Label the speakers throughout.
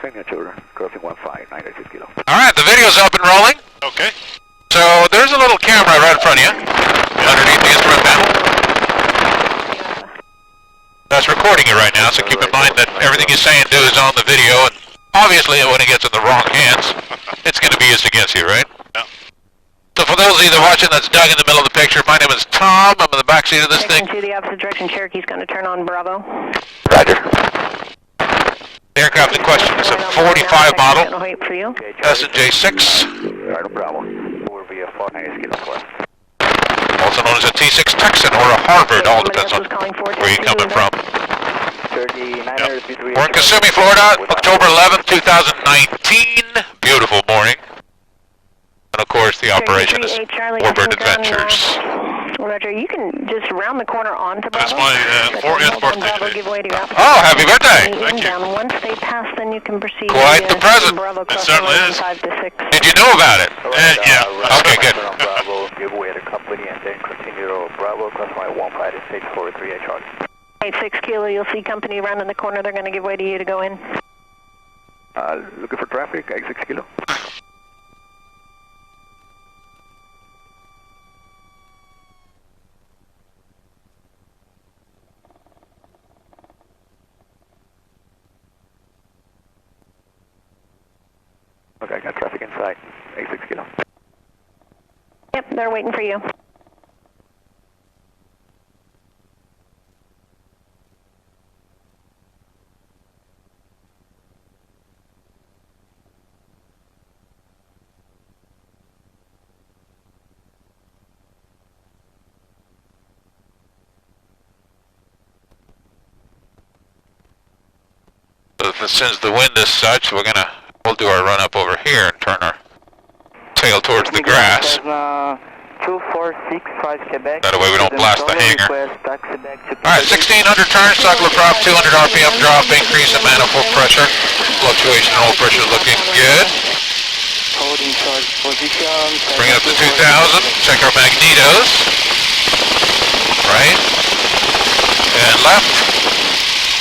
Speaker 1: signature, crossing 1596 kilo.
Speaker 2: Alright, the video's up and rolling.
Speaker 3: Okay.
Speaker 2: So there's a little camera right in front of you, underneath the instrument panel. That's recording you right now, so keep in mind that everything you say and do is on the video, and obviously when it gets in the wrong hands, it's going to be used against you, right?
Speaker 3: Yeah.
Speaker 2: So for those of you that are watching, that's Doug in the middle of the picture. My name is Thom. I'm in the back seat of this thing.
Speaker 4: To the opposite direction, Cherokee's going to turn on Bravo.
Speaker 2: Roger. The aircraft in question is a 45 model, S&J 6.
Speaker 1: No problem. We'll be a 496 kilo class.
Speaker 2: Also known as a T6 Texan or a Warbird, all depends on where you're coming from. We're in Kissimmee, Florida, October 11th, 2019. Beautiful morning. And of course, the operation is Warbird Adventures.
Speaker 4: Roger, you can just round the corner onto Bravo.
Speaker 3: That's my 40th birthday today.
Speaker 2: Oh, happy birthday!
Speaker 3: Thank you.
Speaker 4: Once they pass, then you can proceed.
Speaker 2: Quite the present.
Speaker 3: It certainly is.
Speaker 4: 5 to 6.
Speaker 2: Did you know about it?
Speaker 3: Yeah.
Speaker 2: Okay, good.
Speaker 1: Bravo, give way to company and then continue to Bravo, cross my 1563 HR.
Speaker 4: 86 kilo, you'll see company rounding the corner. They're going to give way to you to go in.
Speaker 1: Looking for traffic, 86 kilo. Okay, I got traffic inside, 86 kilo.
Speaker 4: Yep, they're waiting for you.
Speaker 2: Since the wind is such, we'll do our run up over here and turn our tail towards the grass.
Speaker 1: 2465 Quebec.
Speaker 2: That way we don't blast the hangar. Alright, 1600 turns, cycle prop, 200 RPM drop, increase in manifold pressure. Fluctuation in oil pressure looking good. Bring it up to 2000, check our magnetos. Right. And left.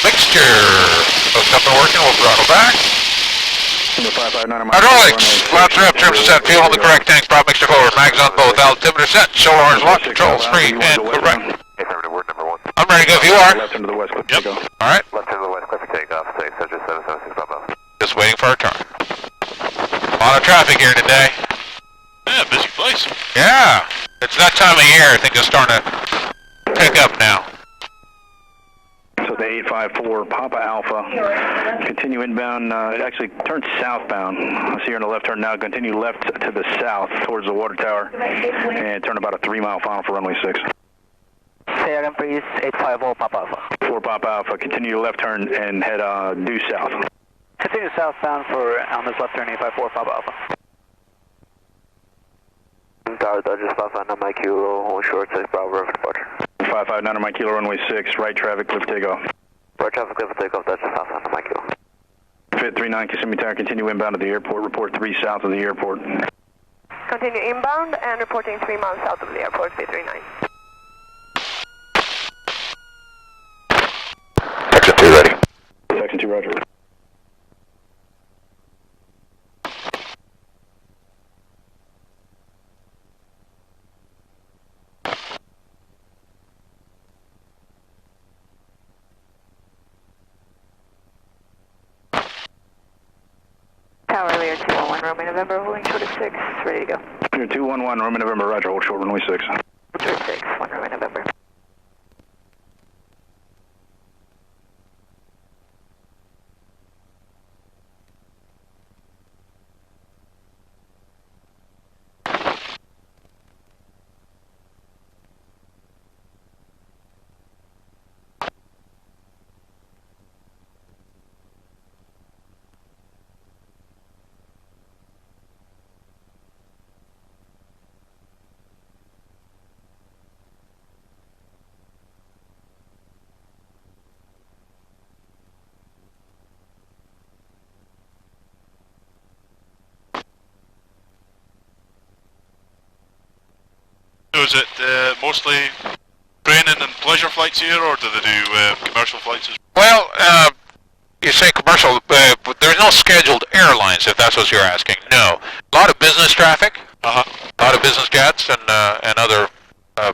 Speaker 2: Mixture. Hooked up and working, we'll throttle back. Hydraulics, flaps are up, trims are set, fuel on the correct tank, prop mixture forward, mags on both, altimeter set, show arms locked, controls free and correct. I'm ready to go if you are.
Speaker 1: Left into the west, clip
Speaker 2: Yep.
Speaker 1: takeoff.
Speaker 2: Alright.
Speaker 1: Left into the west, clip takeoff, say subject 776 Bravo.
Speaker 2: Just waiting for our turn. A lot of traffic here today.
Speaker 3: Yeah, busy place.
Speaker 2: Yeah. It's that time of year, I think it's starting to pick up now.
Speaker 5: So the 854 Papa Alpha, continue inbound, actually turn southbound. I see you're on the left turn now, continue left to the south towards the water tower and turn about a 3-mile final for runway 6.
Speaker 1: Say again please, 850 Papa Alpha.
Speaker 5: 4 Papa Alpha, continue left turn and head due south.
Speaker 1: Continue southbound for on this left turn 854 Papa Alpha. Tower Dodgers 559 Mike Kilo, short 6 Bravo River departure.
Speaker 5: 559 Mike Kilo, runway 6, right traffic, cliff takeoff.
Speaker 1: Right traffic, cliff takeoff, Dodgers 559 Mike Kilo.
Speaker 5: Fit 39 Kissimmee Tower, continue inbound to the airport, report 3 south of the airport.
Speaker 4: Continue inbound and reporting 3 miles south of the airport, Fit 39.
Speaker 2: Section 2 ready.
Speaker 5: Section 2, roger.
Speaker 4: Tower Lear 211, Romeo November, holding short of 6, ready to go.
Speaker 5: Here 211, Roman November, roger, hold short runway 6.
Speaker 4: Short 6, 1 Romeo November.
Speaker 3: So is it mostly training and pleasure flights here, or do they do commercial flights as well?
Speaker 2: Well, you say commercial, but there's no no scheduled airlines, if that's what you're asking. No. A lot of business traffic. A lot of business jets and other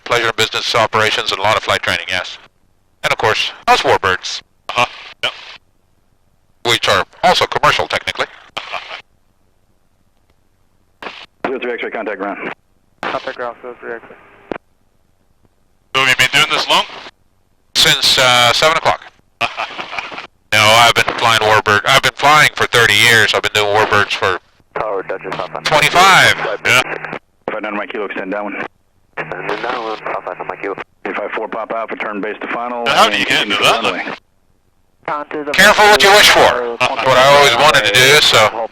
Speaker 2: pleasure and business operations, and a lot of flight training, yes. And of course, us Warbirds.
Speaker 3: Yep.
Speaker 2: Which are also commercial, technically.
Speaker 5: 03 X-ray, contact ground.
Speaker 1: Contact ground, 03 X-ray.
Speaker 3: So you've been doing this long?
Speaker 2: Since 7 o'clock. No, I've been flying Warbird. I've been flying for 30 years. I've been doing Warbirds for
Speaker 1: Tower, Dutchess, Alpha.
Speaker 2: 25.
Speaker 3: Yeah.
Speaker 5: 59 my kilo, extend downwind.
Speaker 1: Extend downwind, Alpha, my kilo.
Speaker 5: 854 Papa Alpha, turn base to final.
Speaker 3: How do you handle that?
Speaker 2: Careful what you wish for. What I always wanted to do, so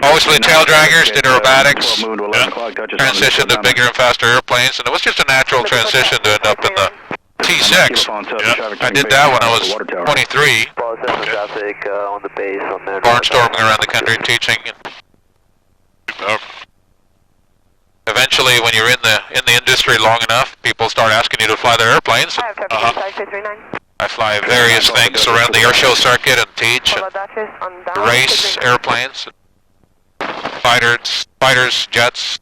Speaker 2: mostly tail draggers, did aerobatics, transition to bigger and faster airplanes, and it was just a natural transition to end up in the T6. I did that when I was 23, barnstorming around the country teaching. Eventually, when you're in the industry long enough, people start asking you to fly their airplanes. I fly various things around the airshow circuit and teach and race airplanes, fighters, jets,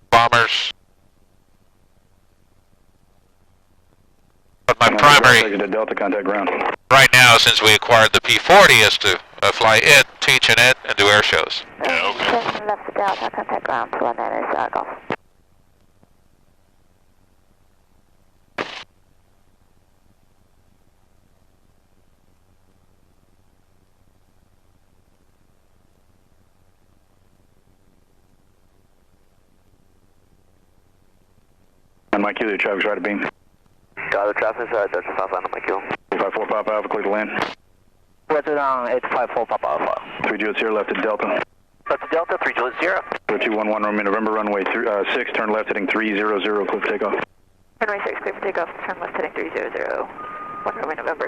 Speaker 2: bombers. But my primary right now, since we acquired the P40, is to fly it, teach in it, and do air shows.
Speaker 3: Yeah, okay.
Speaker 4: Left Delta, contact ground, 219 Golf.
Speaker 5: On my kilo, traffic's right to beam.
Speaker 1: Got the traffic side, Dutchess, Alpha, on my kilo.
Speaker 5: 854 Papa Alpha, clear to land.
Speaker 1: Weather down, 854 Papa Alpha.
Speaker 5: 3 Juliet Sierra, left at Delta.
Speaker 1: Left at Delta, 3 Juliet Sierra.
Speaker 5: 211 Romeo November, runway 6, turn left heading 300, clear for takeoff.
Speaker 4: Runway 6, clear for takeoff, turn left heading 300, 1 Romeo November.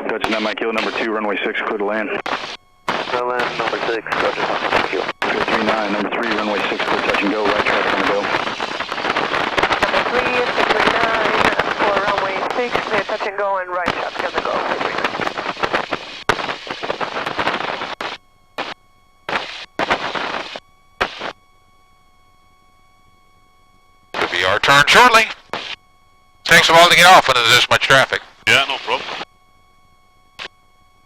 Speaker 5: Dutchess, not my kilo, number 2, runway 6, clear to land.
Speaker 1: Land, number 6, Dutchess, on my kilo.
Speaker 5: 239, number 3, runway 6, clear touch and go, right traffic on the go.
Speaker 4: Number 3, 639, for runway 6, clear touch and go, and right traffic on the go.
Speaker 2: Could be our turn shortly. Takes a while to get off when there's this much traffic.
Speaker 3: Yeah, no problem.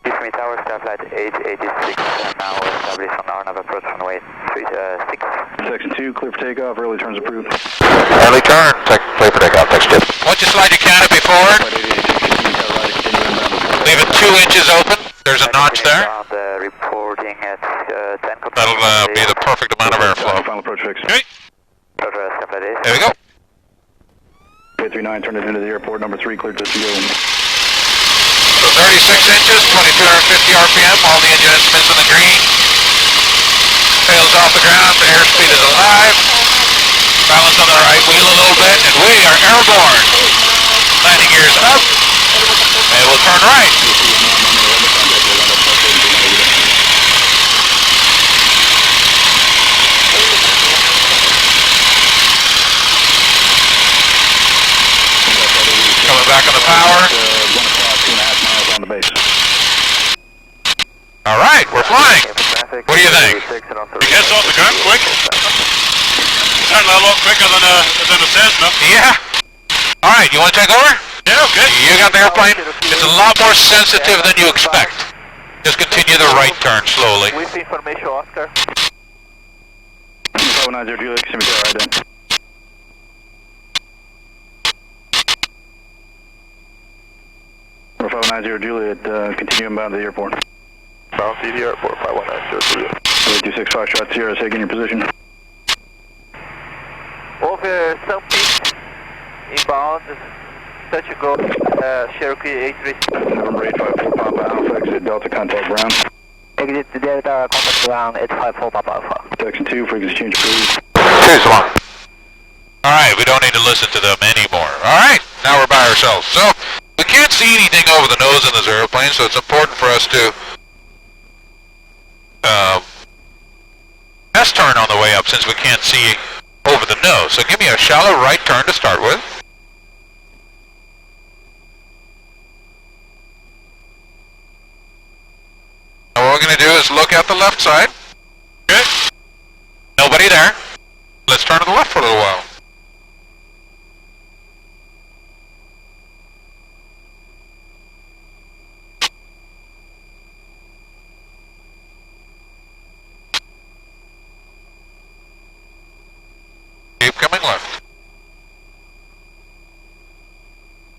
Speaker 1: East Meet Tower, Starflight 886, now established on Arnav approach runway 6.
Speaker 5: Section 2, clear for takeoff, early turns approved.
Speaker 2: Early turn, clear for takeoff, next tip. Once you slide your canopy forward, leave it 2 inches open. There's a notch there.
Speaker 1: Reporting at 10.
Speaker 2: That'll be the perfect amount of airflow.
Speaker 5: Final approach fix.
Speaker 2: Okay. There we go.
Speaker 5: 839, turn it into the airport, number 3, clear to go.
Speaker 2: So 36 inches, 2250 RPM, all the engine instruments in the green. Tails off the ground, the airspeed is alive. Balance on the right wheel a little bit, and we are airborne. Landing gears up, and we'll turn right. Coming back on the power.
Speaker 5: 2.5 miles on the base.
Speaker 2: All right, we're flying. What do you think?
Speaker 3: It gets off the ground quick. Certainly a lot quicker than a Cessna.
Speaker 2: Yeah. All right, you want to take over?
Speaker 3: Yeah, okay.
Speaker 2: You got the airplane. It's a lot more sensitive than you expect. Just continue the right turn slowly.
Speaker 1: With information, Oscar.
Speaker 5: 590 Juliet, cemetery right in. Number 590 Juliet, continue inbound to the airport.
Speaker 1: Bound to the airport, 519 Juliet.
Speaker 5: 8265 shot Sierra, taking your position.
Speaker 1: Over Southeast, inbound, touch and go, Cherokee 83.
Speaker 5: November 854 Papa Alpha, exit Delta, contact ground.
Speaker 1: Exit Delta, contact ground, 854 Papa Alpha.
Speaker 5: Section 2, frequency change approved.
Speaker 2: Cheers, come on. All right, we don't need to listen to them anymore. All right, now we're by ourselves. So we can't see anything over the nose in this airplane, so it's important for us to S-turn on the way up since we can't see over the nose. So give me a shallow right turn to start with. Now what we're going going to do is look at the left side.
Speaker 3: Okay.
Speaker 2: Nobody there. Let's turn to the left for a little while. Keep coming left.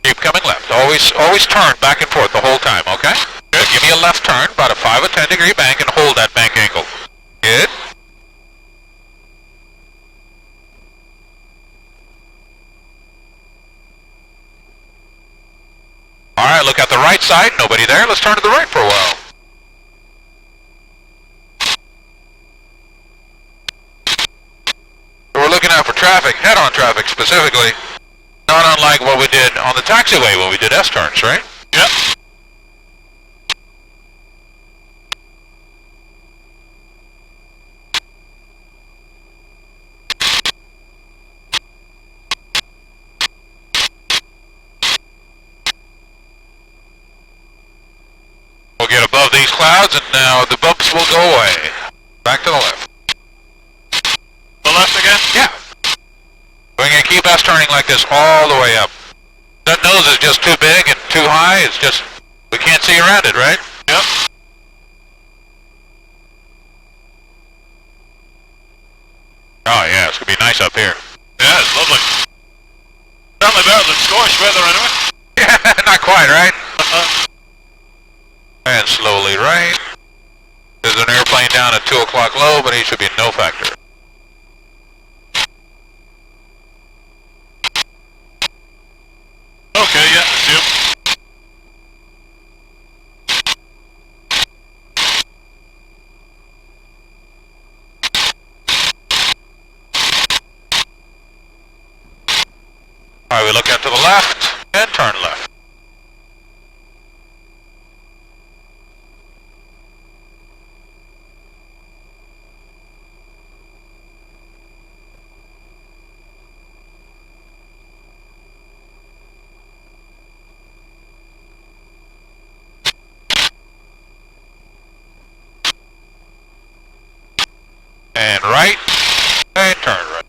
Speaker 2: Keep coming left. Always turn back and forth the whole time, okay? Good. Give me a left turn, about a 5 or 10 degree bank, and hold that bank angle. Good. Alright, look at the right side. Nobody there. Let's turn to the right for a while. We're looking out for traffic, head-on traffic specifically. Not unlike what we did on the taxiway when we did S-turns, right?
Speaker 3: Yep.
Speaker 2: We'll get above these clouds and now the bumps will go away. Back to the left.
Speaker 3: The left again?
Speaker 2: Yeah. We're going to keep us turning like this all the way up. That nose is just too big and too high. It's just, we can't see around it, right?
Speaker 3: Yep.
Speaker 2: Oh yeah, it's going to be nice up here.
Speaker 3: Yeah, it's lovely. Certainly better than Scottish weather anyway.
Speaker 2: Yeah, not quite, right? And slowly right. There's an airplane down at 2 o'clock low, but he should be no factor.
Speaker 3: Okay, yeah, see him.
Speaker 2: Alright, we look out to the left and turn left. And right, and turn right.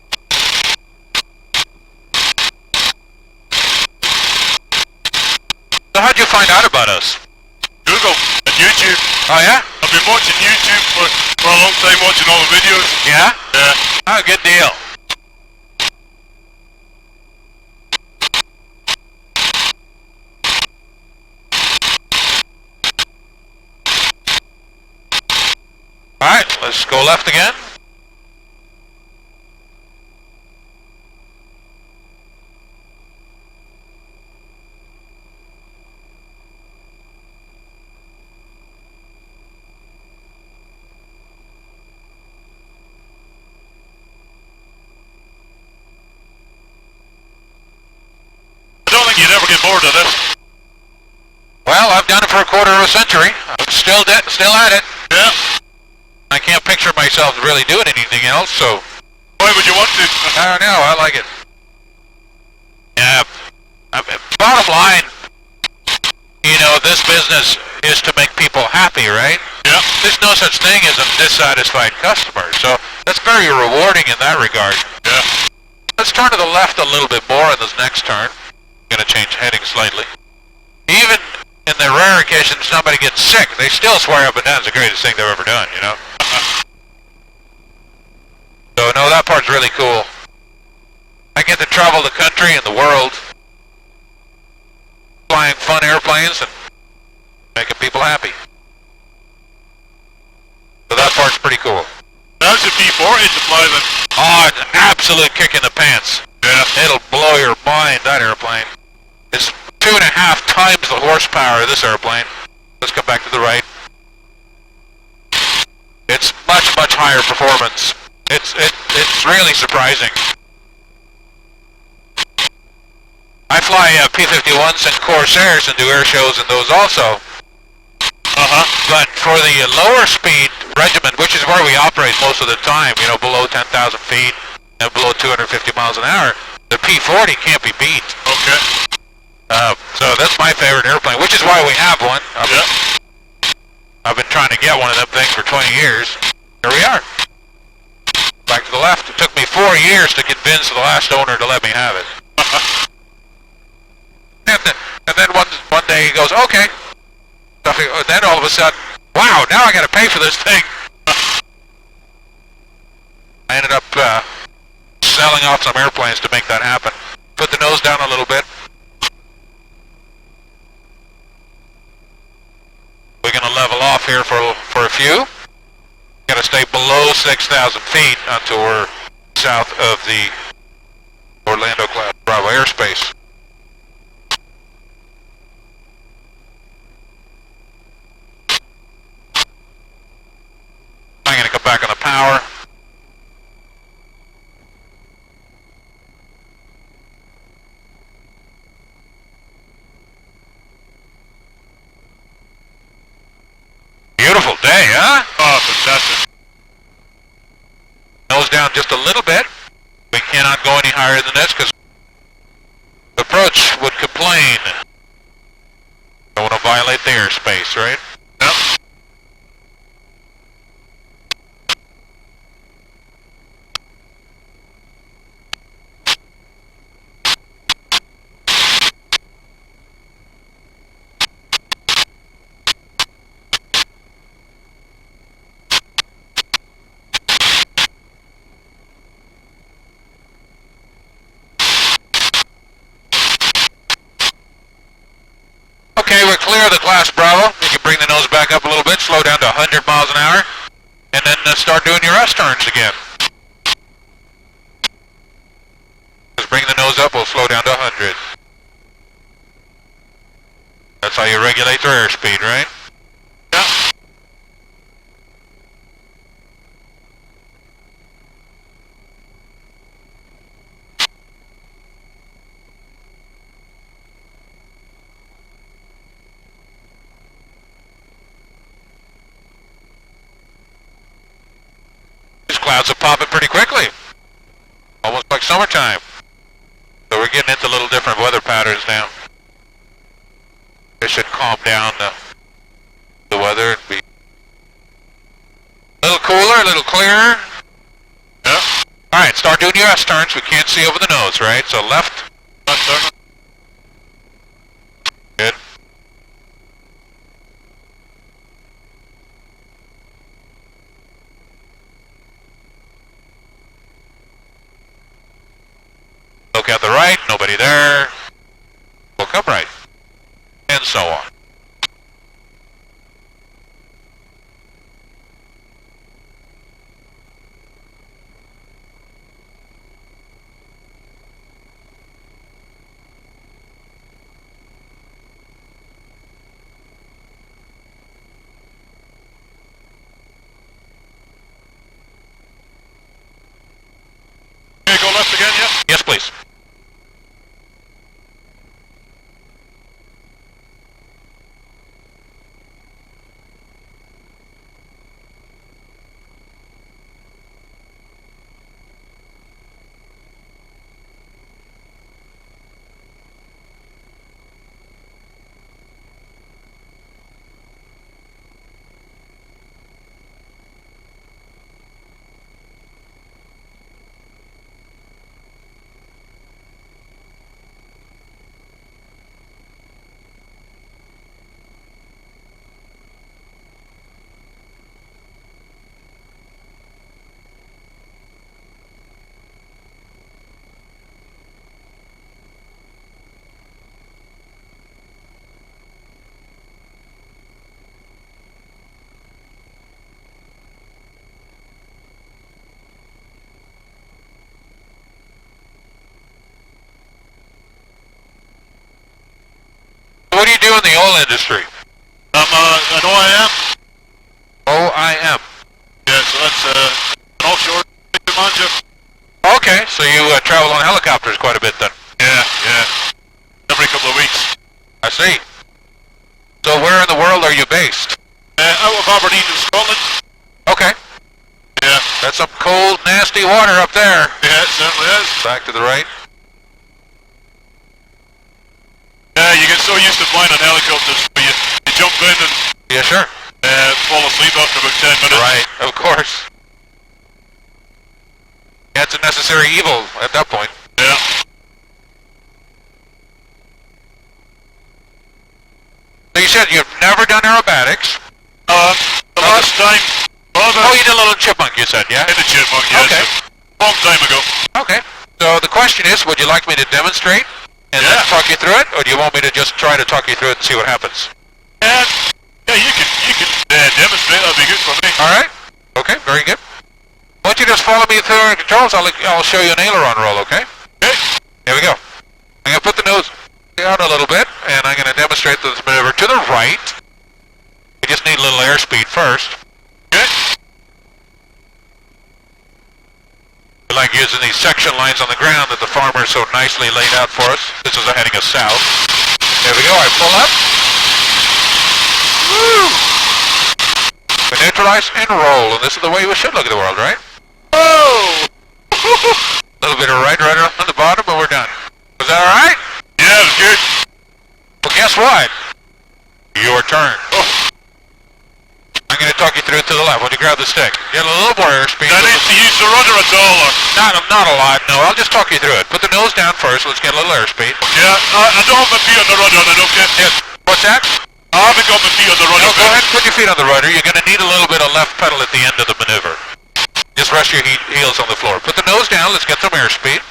Speaker 2: So how'd you find out about us?
Speaker 3: Google and YouTube.
Speaker 2: Oh yeah?
Speaker 3: I've been watching YouTube for a long time, watching all the videos.
Speaker 2: Yeah?
Speaker 3: Yeah.
Speaker 2: Oh, good deal. Alright, let's go left again.
Speaker 3: I don't think you'd ever get bored of this.
Speaker 2: Well, I've done it for a quarter of a century. I'm still at it.
Speaker 3: Yeah.
Speaker 2: I can't picture myself really doing anything else, so
Speaker 3: Why would you want to?
Speaker 2: I don't know, I like it. Yeah, bottom line, you know, this business is to make people happy, right?
Speaker 3: Yeah.
Speaker 2: There's no such thing as a dissatisfied customer, so that's very rewarding in that regard.
Speaker 3: Yeah.
Speaker 2: Let's turn to the left a little bit more in this next turn. I'm going to change heading slightly. Even in the rare occasion somebody gets sick, they still swear up and down it's the greatest thing they've ever done, you know? So, no, that part's really cool. I get to travel the country and the world, flying fun airplanes and making people happy. So that part's pretty cool.
Speaker 3: How's the P-40 to fly then?
Speaker 2: Oh, it's an absolute kick in the pants.
Speaker 3: Yeah.
Speaker 2: It'll blow your mind, that airplane. It's 2.5 times the horsepower of this airplane. Let's come back to the right. It's much, much higher performance. It's really surprising. I fly P-51s and Corsairs and do air shows in those also. But for the lower speed regiment, which is where we operate most of the time, you know, below 10,000 feet and below 250 miles an hour, the P-40 can't be beat.
Speaker 3: Okay.
Speaker 2: So that's my favorite airplane, which is why we have one.
Speaker 3: Yeah.
Speaker 2: I've been trying to get one of them things for 20 years. Here we are. Back to the left. It took me 4 years to convince the last owner to let me have it. and then one day he goes, okay. And then all of a sudden, wow, now I gotta pay for this thing. I ended up selling off some airplanes to make that happen. Put the nose down a little bit. We're gonna level off here for a few. Gotta stay below 6,000 feet until we're south of the Orlando class Bravo airspace. I'm gonna come back on the power. Beautiful day, huh?
Speaker 3: Oh, fantastic.
Speaker 2: Nose down just a little bit. We cannot go any higher than this because the approach would complain. Don't want to violate the airspace, right?
Speaker 3: Yep.
Speaker 2: Okay, we're clear of the class Bravo. You can bring the nose back up a little bit, slow down to 100 miles an hour, and then start doing your S-turns again. Just bring the nose up, we'll slow down to 100. That's how you regulate their airspeed, right?
Speaker 3: Yeah.
Speaker 2: Clouds are popping pretty quickly. Almost like summertime. So we're getting into a little different weather patterns now. It should calm down the weather and be a little cooler, a little clearer.
Speaker 3: Yeah.
Speaker 2: Alright, start doing your S-turns. We can't see over the nose, right? So left.
Speaker 3: Left turn.
Speaker 2: Good. Look at the right, nobody there. Look up right. And so on.
Speaker 3: Okay, go left again, yeah?
Speaker 2: Yes, please. What do you do in the oil industry?
Speaker 3: I'm an OIM.
Speaker 2: OIM.
Speaker 3: Yeah, so that's an offshore manager.
Speaker 2: Okay, so you travel on helicopters quite a bit then.
Speaker 3: Yeah, yeah. Every couple of weeks.
Speaker 2: I see. So where in the world are you based?
Speaker 3: Out of Aberdeen in Scotland.
Speaker 2: Okay.
Speaker 3: Yeah.
Speaker 2: That's some cold, nasty water up there.
Speaker 3: Yeah, it certainly is.
Speaker 2: Back to the right.
Speaker 3: Yeah, you get so used to flying on helicopters, you jump in and
Speaker 2: Yeah, sure.
Speaker 3: Fall asleep after about 10 minutes.
Speaker 2: Right, of course. Yeah, it's a necessary evil at that point.
Speaker 3: Yeah.
Speaker 2: So you said you've never done aerobatics.
Speaker 3: The last time...
Speaker 2: Oh, you did a little chipmunk, you said, yeah?
Speaker 3: In the chipmunk, yes.
Speaker 2: Okay.
Speaker 3: Long time ago.
Speaker 2: Okay. So the question is, would you like me to demonstrate and then talk you through it, or do you want me to just try to talk you through it and see what happens?
Speaker 3: Yeah, you can demonstrate. That'd be good for me.
Speaker 2: All right. Okay, very good. Why don't you just follow me through the controls? I'll show you an aileron roll, okay?
Speaker 3: Okay.
Speaker 2: Here we go. I'm going to put the nose down a little bit, and I'm going to demonstrate this maneuver to the right. We just need a little airspeed first.
Speaker 3: Okay.
Speaker 2: I like using these section lines on the ground that the farmer so nicely laid out for us. This is a heading of south. There we go. I pull up. Woo! We neutralize and roll, and this is the way we should look at the world, right?
Speaker 3: Oh!
Speaker 2: A little bit of right on the bottom, and we're done. Was that all right?
Speaker 3: Yeah, it was good.
Speaker 2: Well, guess what? Your turn.
Speaker 3: Oh.
Speaker 2: I'm going to talk you through it to the left. When you grab the stick, get a little more airspeed.
Speaker 3: Do I need to use the rudder at all, or?
Speaker 2: Not a lot. No, I'll just talk you through it. Put the nose down first. Let's get a little airspeed.
Speaker 3: Yeah, I don't have my feet on the rudder then, okay?
Speaker 2: Yes. What's that?
Speaker 3: I haven't got my feet on the rudder.
Speaker 2: No, go ahead and put your feet on the rudder. You're going to need a little bit of left pedal at the end of the maneuver. Just rest your heels on the floor. Put the nose down. Let's get some airspeed.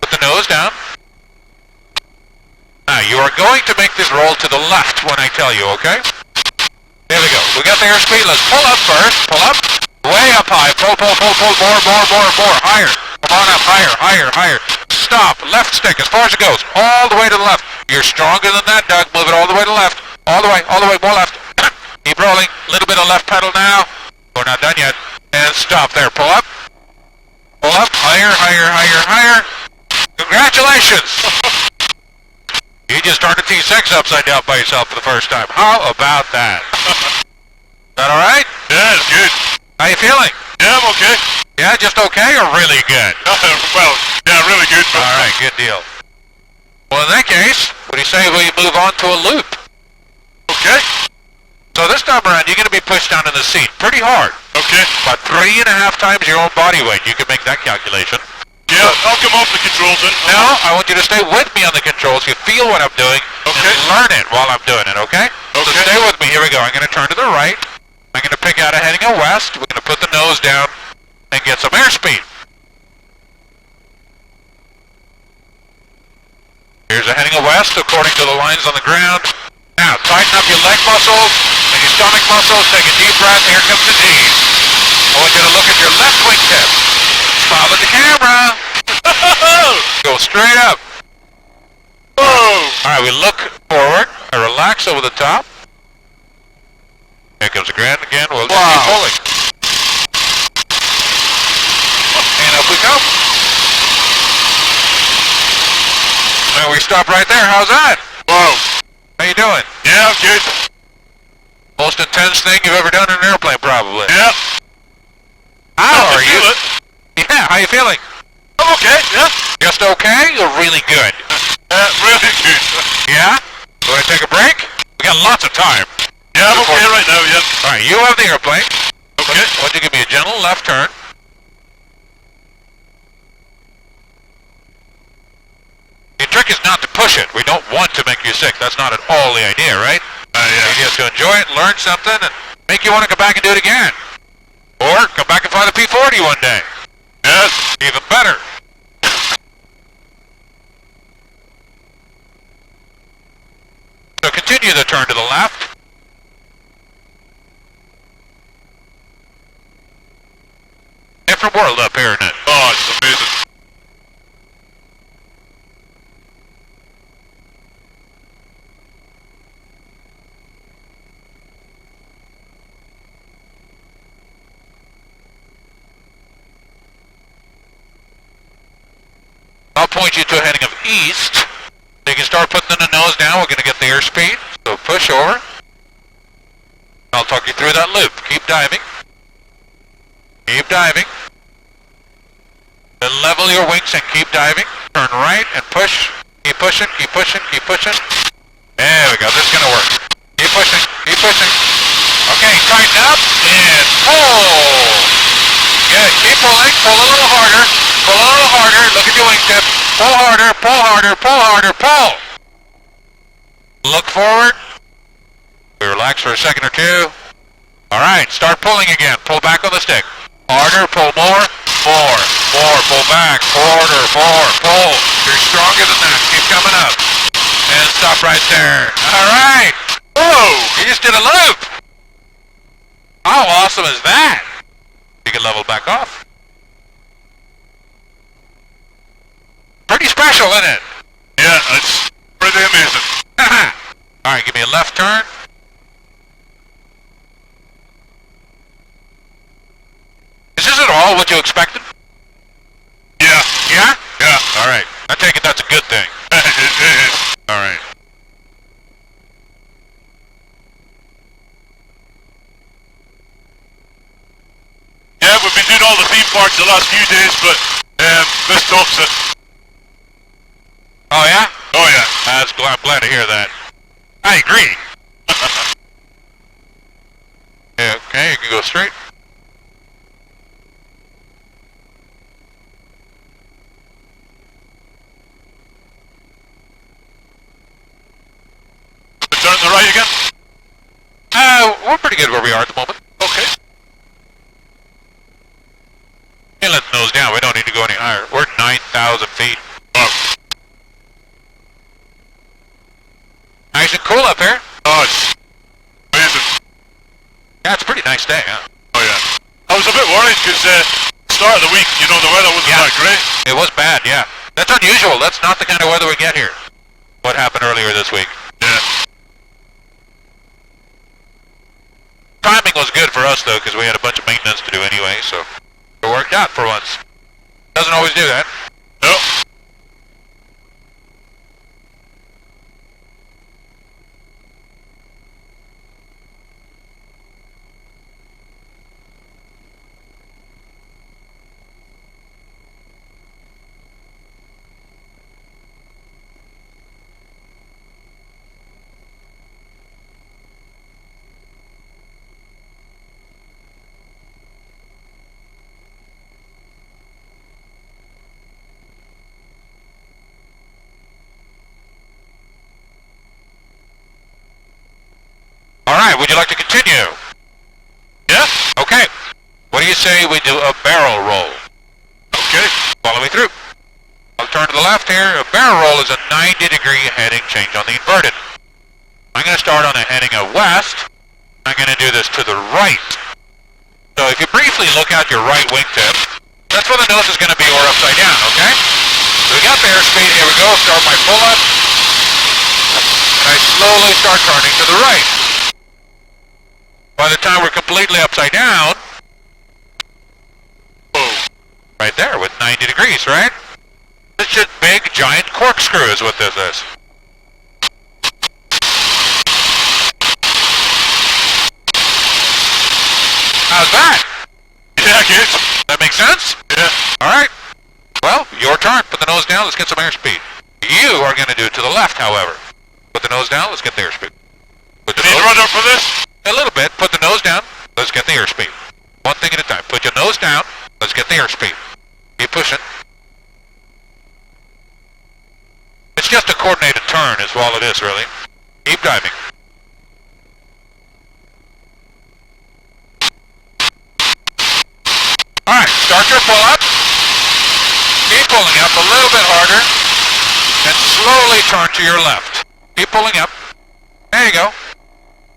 Speaker 2: Put the nose down. Now, you are going to make this roll to the left when I tell you, okay? There we go. We got the airspeed. Let's pull up first. Pull up. Way up high. Pull. More. Higher. Come on up. Higher. Stop. Left stick as far as it goes. All the way to the left. You're stronger than that, Doug. Move it all the way to the left. All the way. More left. Keep rolling. A little bit of left pedal now. We're not done yet. And stop there. Pull up. Higher. Congratulations. You just turned a T6 upside down by yourself for the first time. How about that? Is that all right?
Speaker 3: Yeah, it's good.
Speaker 2: How you feeling?
Speaker 3: Yeah, I'm okay.
Speaker 2: Yeah, just okay or really good?
Speaker 3: Well, yeah, really good.
Speaker 2: All right, good deal. Well, in that case, what do you say we move on to a loop?
Speaker 3: Okay.
Speaker 2: So this time around, you're going to be pushed down in the seat pretty hard.
Speaker 3: Okay.
Speaker 2: About 3.5 times your own body weight. You can make that calculation.
Speaker 3: Yeah, I'll come off the controls then.
Speaker 2: Now, I want you to stay with me on the controls. You feel what I'm doing.
Speaker 3: Okay.
Speaker 2: And learn it while I'm doing it, okay? So
Speaker 3: Okay.
Speaker 2: stay with me. Here we go. I'm going to turn to the right. I'm going to pick out a heading of west. We're going to put the nose down and get some airspeed. Here's a heading of west according to the lines on the ground. Now, tighten up your leg muscles and your stomach muscles. Take a deep breath. Here comes the G's. I want you to look at your left wingtip. Follow the camera. Go straight up.
Speaker 3: Oh!
Speaker 2: Alright, we look forward. I relax over the top. Here comes the ground again. We'll just keep pulling. And up we go. And we stop right there. How's that?
Speaker 3: Wow.
Speaker 2: How you doing?
Speaker 3: Yeah, good.
Speaker 2: Most intense thing you've ever done in an airplane, probably.
Speaker 3: Yeah.
Speaker 2: How are
Speaker 3: I
Speaker 2: you?
Speaker 3: feel it.
Speaker 2: Yeah, how you feeling?
Speaker 3: I'm okay, yeah.
Speaker 2: Just okay or really good?
Speaker 3: Really good.
Speaker 2: Yeah? You want to take a break? We got lots of time.
Speaker 3: Yeah, I'm okay right now, yeah.
Speaker 2: Alright, you have the airplane.
Speaker 3: Okay.
Speaker 2: Why don't you give me a gentle left turn? The trick is not to push it. We don't want to make you sick. That's not at all the idea, right?
Speaker 3: Yeah.
Speaker 2: The idea is to enjoy it, learn something, and make you want to come back and do it again. Or come back and fly the P-40 one day.
Speaker 3: Yes.
Speaker 2: Even better. So continue the turn to the left. Different world up here, isn't it?
Speaker 3: Oh, it's amazing.
Speaker 2: I'll point you to a heading of east. So you can start putting the nose down. We're going to get the airspeed. So push over. I'll talk you through that loop. Keep diving. Keep diving. Then level your wings and keep diving. Turn right and push. Keep pushing, keep pushing, keep pushing. There we go. This is going to work. Keep pushing, keep pushing. Okay, tighten up and pull. Good, keep pulling, pull a little harder, pull a little harder, look at your wingtip, pull harder, pull harder, pull harder, pull. Look forward, we relax for a second or two. Alright, start pulling again, pull back on the stick. Harder, pull more, pull back, harder, more, pull. You're stronger than that, keep coming up. And stop right there. Alright, whoa, you just did a loop. How awesome is that? You can level back off. Pretty special, isn't it?
Speaker 3: Yeah, it's pretty amazing.
Speaker 2: Alright, give me a left turn. Is this at all what you expected?
Speaker 3: Yeah.
Speaker 2: Yeah?
Speaker 3: Yeah.
Speaker 2: Alright, I take it that's a good thing.
Speaker 3: It is.
Speaker 2: Alright.
Speaker 3: Yeah, we've been doing all the theme parks the last few days, but this tops it.
Speaker 2: Oh yeah?
Speaker 3: Oh yeah.
Speaker 2: I'm glad to hear that. I agree. Yeah, okay, you can go straight.
Speaker 3: Turn to the right again.
Speaker 2: We're pretty good where we are at the moment.
Speaker 3: Okay.
Speaker 2: Hey, let the nose down. We don't need to go any higher. We're at 9,000 feet.
Speaker 3: Oh.
Speaker 2: Nice and cool up here.
Speaker 3: Oh, it's amazing.
Speaker 2: Yeah, it's a pretty nice day, huh?
Speaker 3: Oh yeah. I was a bit worried because start of the week, you know, the weather wasn't that great.
Speaker 2: It was bad, yeah. That's unusual. That's not the kind of weather we get here. What happened earlier this week?
Speaker 3: Yeah.
Speaker 2: Timing was good for us, though, because we had a bunch of maintenance to do anyway, so it worked out for once. Doesn't always do that.
Speaker 3: No.
Speaker 2: Alright, would you like to continue?
Speaker 3: Yeah?
Speaker 2: Okay. What do you say we do a barrel roll?
Speaker 3: Okay.
Speaker 2: Follow me through. I'll turn to the left here. A barrel roll is a 90-degree heading change on the inverted. I'm going to start on a heading of west. I'm going to do this to the right. So if you briefly look out your right wingtip, that's where the nose is going to be, or upside down, okay? So we got the airspeed. Here we go. Start my pull-up. And I slowly start turning to the right. By the time we're completely upside down, boom, right there with 90 degrees, right? It's just big, giant corkscrew is what this is. How's that?
Speaker 3: Yeah, good.
Speaker 2: That make sense?
Speaker 3: Yeah.
Speaker 2: Alright. Well, your turn. Put the nose down. Let's get some airspeed. You are going to do it to the left, however. Put the nose down. Let's get the airspeed. Put the
Speaker 3: Need
Speaker 2: nose-
Speaker 3: rudder for this?
Speaker 2: A little bit. Put the nose down. Let's get the airspeed. One thing at a time. Put your nose down. Let's get the airspeed. Keep pushing. It's just a coordinated turn is all it is, really. Keep diving. Alright, start your pull-up. Keep pulling up a little bit harder. And slowly turn to your left. Keep pulling up. There you go.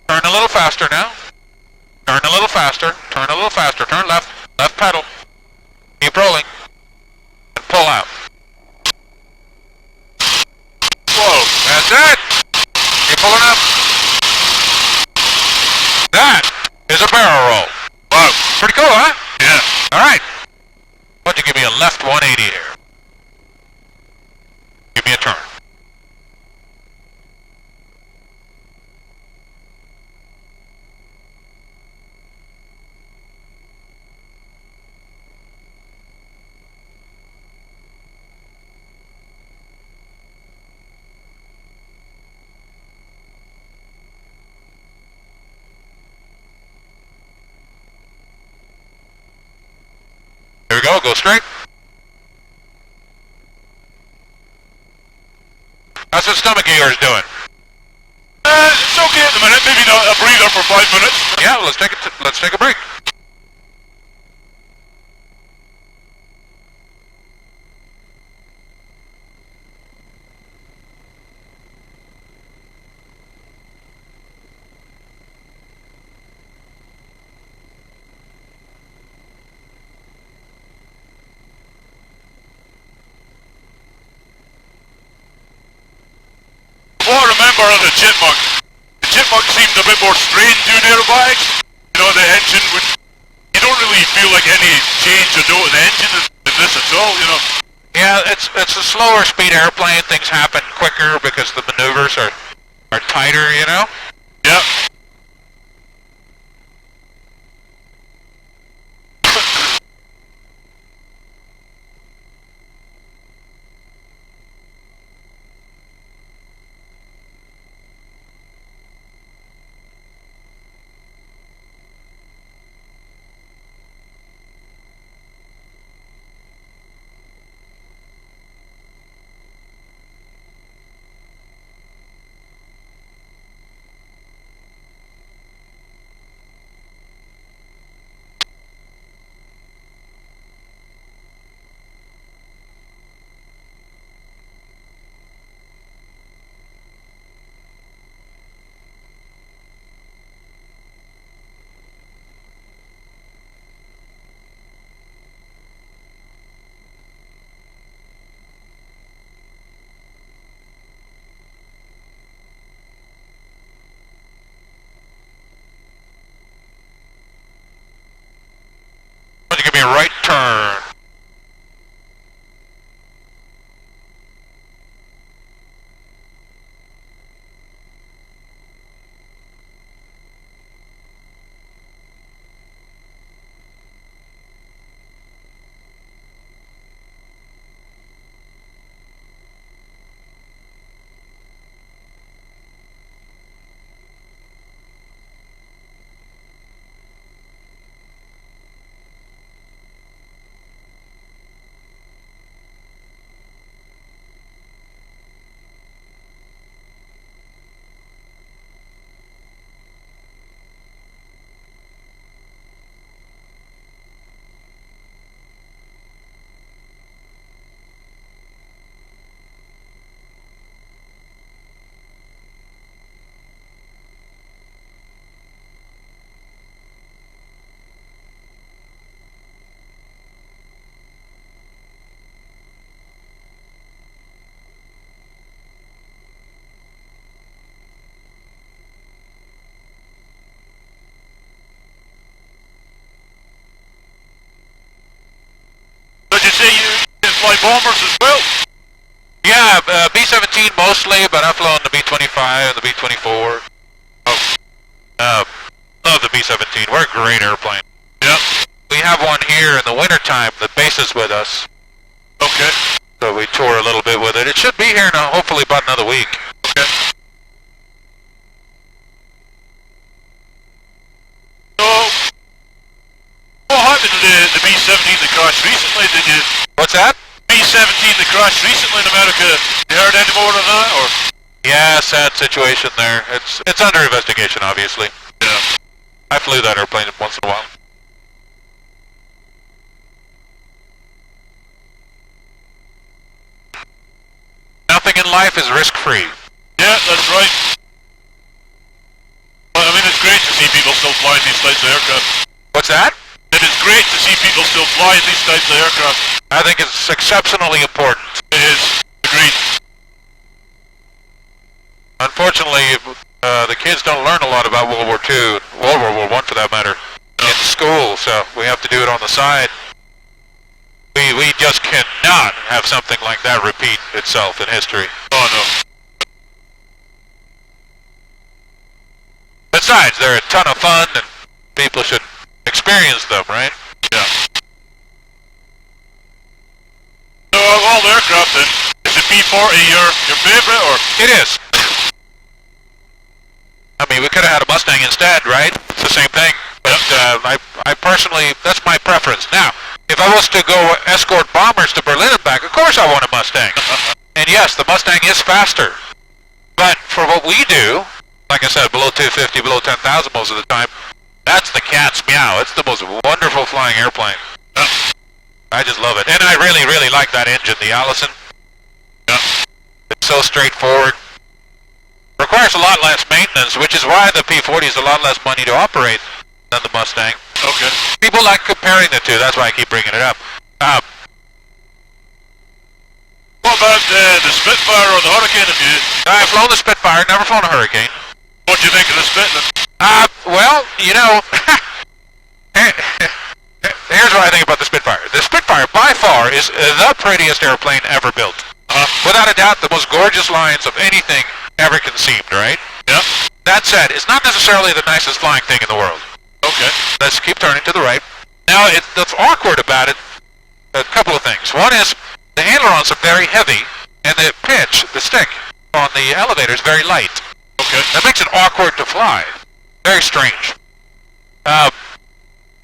Speaker 2: Turn a little faster now. Turn a little faster. Turn a little faster. Turn left. Left pedal. Keep rolling. And pull out. Whoa. That's it. Keep pulling up. That is a barrel roll. Wow. Pretty cool, huh?
Speaker 3: Yeah.
Speaker 2: Alright. Why don't you give me a left 180 here? Give me a turn. There we go, go straight. How's the stomach of yours doing?
Speaker 3: It's okay at the minute. Maybe not a breather for 5 minutes.
Speaker 2: Yeah, let's take a break.
Speaker 3: What I remember of the Chipmunk. The Chipmunk seemed a bit more strained doing aerobatics. You know, the engine would... You don't really feel like any change or note in the engine in this at all, you know.
Speaker 2: Yeah, it's a slower speed airplane. Things happen quicker because the maneuvers are tighter, you know?
Speaker 3: Yeah.
Speaker 2: Give me a right turn.
Speaker 3: Did you say you can fly bombers as well?
Speaker 2: Yeah, B-17 mostly, but I've flown the B-25 and the B-24. Love the B-17. We're a great airplane.
Speaker 3: Yep.
Speaker 2: We have one here in the wintertime that bases with us.
Speaker 3: Okay.
Speaker 2: So we tour a little bit with it. It should be here now, hopefully about another week.
Speaker 3: Okay. So, what happened to the B-17 that crashed recently? Did you...
Speaker 2: What's that?
Speaker 3: B-17 that crashed recently in America, you heard any more of that, or...?
Speaker 2: Yeah, sad situation there. It's under investigation, obviously.
Speaker 3: Yeah.
Speaker 2: I flew that airplane once in a while. Nothing in life is risk-free.
Speaker 3: Yeah, that's right. Well, I mean, it's great to see people still flying these types of aircraft.
Speaker 2: What's that?
Speaker 3: It is great to see people still flying these types of aircraft.
Speaker 2: I think it's exceptionally important.
Speaker 3: It is. Agreed.
Speaker 2: Unfortunately, the kids don't learn a lot about World War II, World War I for that matter, in school, so we have to do it on the side. We just cannot have something like that repeat itself in history.
Speaker 3: Oh, no.
Speaker 2: Besides, they're a ton of fun, and people should experience them, right?
Speaker 3: Yeah. So, all the aircraft then, is the B-40 your favorite, or...?
Speaker 2: It is. I mean, we could have had a Mustang instead, right? It's the same thing. But I personally, that's my preference. Now, if I was to go escort bombers to Berlin and back, of course I want a Mustang. And yes, the Mustang is faster. But for what we do, like I said, below 250, below 10,000 most of the time, that's the cat's meow. It's the most wonderful flying airplane. I just love it. And I really, really like that engine, the Allison. It's so straightforward. Requires a lot less maintenance, which is why the P-40 is a lot less money to operate than the Mustang.
Speaker 3: Okay.
Speaker 2: People like comparing the two. That's why I keep bringing it up.
Speaker 3: What about the Spitfire or the Hurricane?
Speaker 2: I've flown the Spitfire, never flown a Hurricane.
Speaker 3: What do you think of the Spit then?
Speaker 2: Well, you know, here's what I think about the Spitfire. The Spitfire, by far, is the prettiest airplane ever built. Without a doubt, the most gorgeous lines of anything ever conceived, right?
Speaker 3: Yeah.
Speaker 2: That said, it's not necessarily the nicest flying thing in the world.
Speaker 3: Okay.
Speaker 2: Let's keep turning to the right. Now, that's awkward about it, a couple of things. One is, the ailerons are very heavy, and the pitch, the stick, on the elevator is very light.
Speaker 3: Okay.
Speaker 2: That makes it awkward to fly. Very strange. And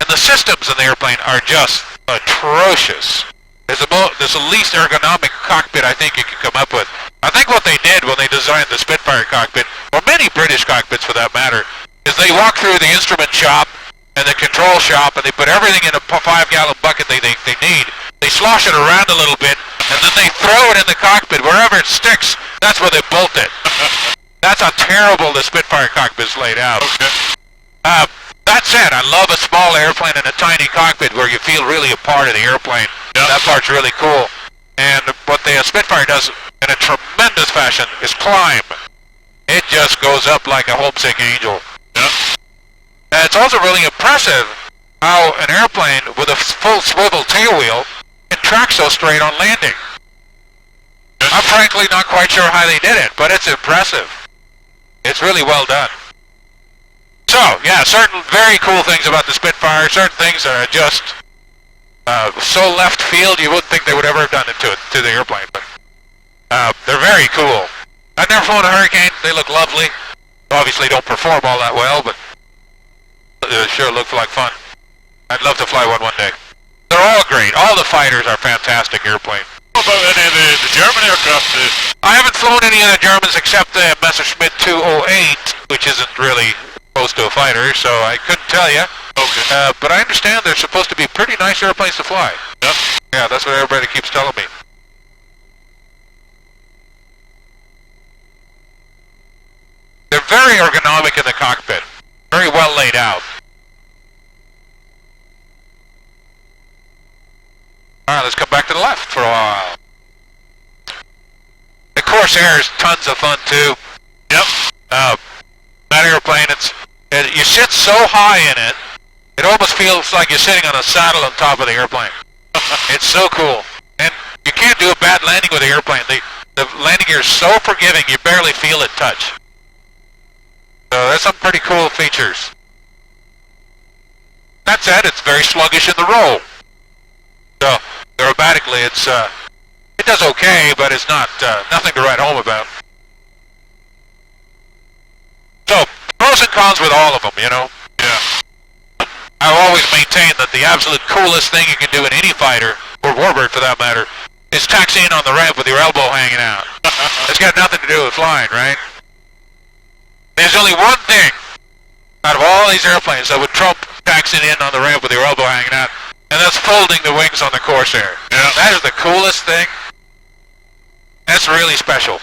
Speaker 2: the systems in the airplane are just atrocious. It's the least ergonomic cockpit I think you can come up with. I think what they did when they designed the Spitfire cockpit, or many British cockpits for that matter, is they walk through the instrument shop and the control shop and they put everything in a 5-gallon bucket they need. They slosh it around a little bit and then they throw it in the cockpit. Wherever it sticks, that's where they bolt it. That's how terrible the Spitfire cockpit is laid out.
Speaker 3: Okay.
Speaker 2: That said, I love a small airplane in a tiny cockpit where you feel really a part of the airplane.
Speaker 3: Yep. That
Speaker 2: part's really cool. And what the Spitfire does in a tremendous fashion is climb. It just goes up like a homesick angel.
Speaker 3: Yep.
Speaker 2: And it's also really impressive how an airplane with a full swivel tailwheel can track so straight on landing. I'm frankly not quite sure how they did it, but it's impressive. It's really well done. So, yeah, certain very cool things about the Spitfire, certain things that are just so left field you wouldn't think they would ever have done it to the airplane, but they're very cool. I've never flown a Hurricane. They look lovely. Obviously don't perform all that well, but they sure look like fun. I'd love to fly one day. They're all great. All the fighters are fantastic airplanes.
Speaker 3: What about any of the German aircraft?
Speaker 2: I haven't flown any of the Germans except the Messerschmitt 208, which isn't really close to a fighter, so I couldn't tell you.
Speaker 3: Okay.
Speaker 2: But I understand they're supposed to be pretty nice airplanes to fly.
Speaker 3: Yep.
Speaker 2: Yeah, that's what everybody keeps telling me. They're very ergonomic in the cockpit. Very well laid out. Alright, let's come back to the left for a while. The Corsair is tons of fun too.
Speaker 3: Yep.
Speaker 2: That airplane, you sit so high in it, it almost feels like you're sitting on a saddle on top of the airplane. It's so cool. And you can't do a bad landing with the airplane. The landing gear is so forgiving, you barely feel it touch. So there's some pretty cool features. That said, it's very sluggish in the roll. So, aerobatically, it does okay, but it's not nothing to write home about. So, pros and cons with all of them, you know?
Speaker 3: Yeah.
Speaker 2: I've always maintained that the absolute coolest thing you can do in any fighter, or Warbird for that matter, is taxi in on the ramp with your elbow hanging out. It's got nothing to do with flying, right? There's only one thing out of all these airplanes that would trump taxiing in on the ramp with your elbow hanging out, and that's folding the wings on the Corsair.
Speaker 3: Yeah.
Speaker 2: That is the coolest thing. That's really special.